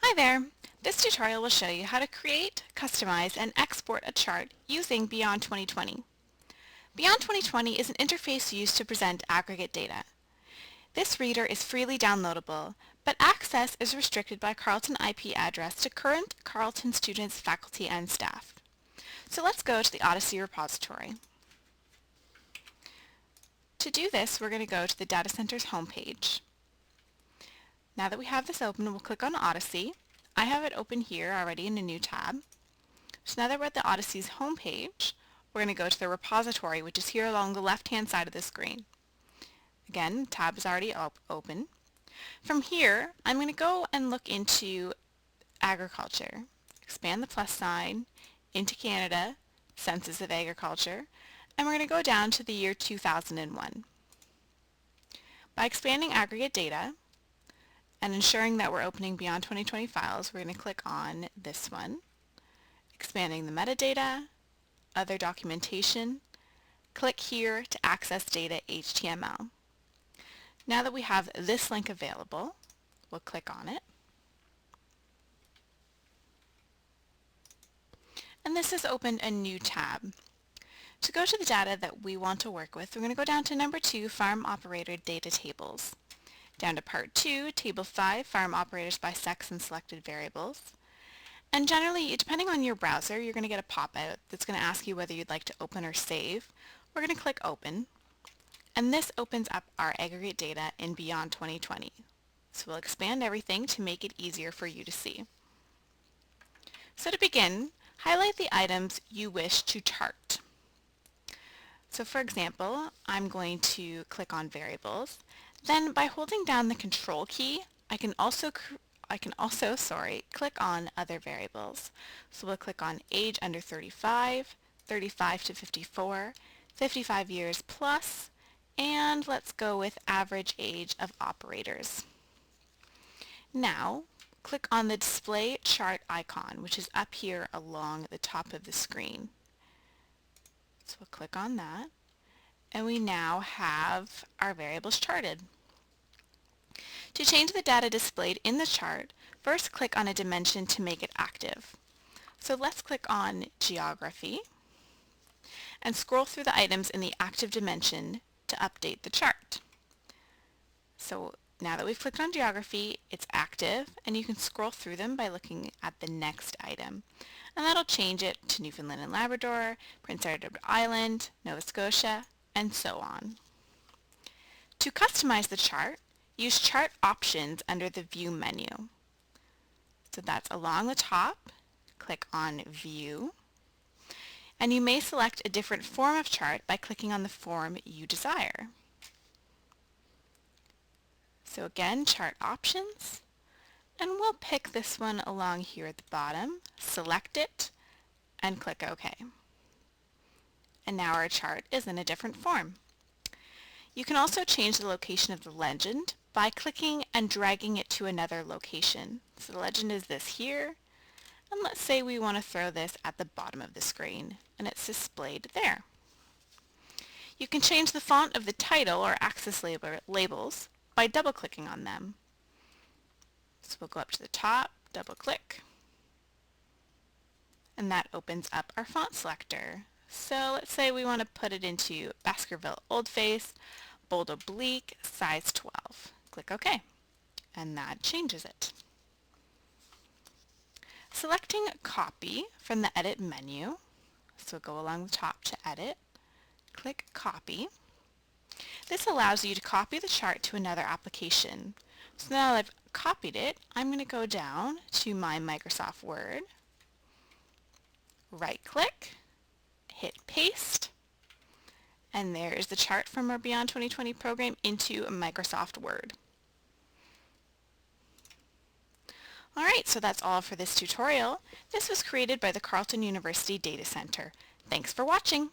Hi there! This tutorial will show you how to create, customize, and export a chart using Beyond 2020. Beyond 2020 is an interface used to present aggregate data. This reader is freely downloadable, but access is restricted by Carleton IP address to current Carleton students, faculty, and staff. So let's go to the Odyssey repository. To do this, we're going to go to the Data Center's homepage. Now that we have this open, we'll click on Odyssey. I have it open here already in a new tab. So now that we're at the Odyssey's homepage, we're going to go to the repository, which is here along the left-hand side of the screen. Again, the tab is already open. From here, I'm going to go and look into agriculture. Expand the plus sign into Canada, Census of Agriculture, and we're going to go down to the year 2001. By expanding aggregate data, and ensuring that we're opening Beyond 2020 files, we're going to click on this one, expanding the metadata, other documentation, click here to access data HTML. Now that we have this link available, we'll click on it. And this has opened a new tab. To go to the data that we want to work with, we're going to go down to number 2, Farm Operator Data Tables. Down to Part 2, Table 5, Farm Operators by Sex and Selected Variables. And generally, depending on your browser, you're going to get a pop-out that's going to ask you whether you'd like to open or save. We're going to click Open, and this opens up our aggregate data in Beyond 2020. So we'll expand everything to make it easier for you to see. So to begin, highlight the items you wish to chart. So for example, I'm going to click on Variables. Then by holding down the Control key, I can also click on Other Variables. So we'll click on Age under 35, 35 to 54, 55 years plus, and let's go with Average Age of Operators. Now, click on the Display Chart icon, which is up here along the top of the screen. So we'll click on that, and we now have our variables charted. To change the data displayed in the chart, first click on a dimension to make it active. So let's click on Geography and scroll through the items in the active dimension to update the chart. So now that we've clicked on Geography, it's active, and you can scroll through them by looking at the next item. And that'll change it to Newfoundland and Labrador, Prince Edward Island, Nova Scotia, and so on. To customize the chart, use Chart Options under the View menu. So that's along the top, click on View, and you may select a different form of chart by clicking on the form you desire. So again, Chart Options, and we'll pick this one along here at the bottom, select it, and click OK. And now our chart is in a different form. You can also change the location of the legend by clicking and dragging it to another location. So the legend is this here, and let's say we want to throw this at the bottom of the screen, and it's displayed there. You can change the font of the title or axis labels by double-clicking on them. So we'll go up to the top, double-click, and that opens up our font selector. So let's say we want to put it into Baskerville Oldface, bold oblique, size 12. Click OK, and that changes it. Selecting Copy from the Edit menu, so go along the top to Edit, click Copy. This allows you to copy the chart to another application. So now that I've copied it, I'm going to go down to my Microsoft Word, right-click, hit Paste, and there is the chart from our Beyond 2020 program into Microsoft Word. Alright, so that's all for this tutorial. This was created by the Carleton University Data Center. Thanks for watching!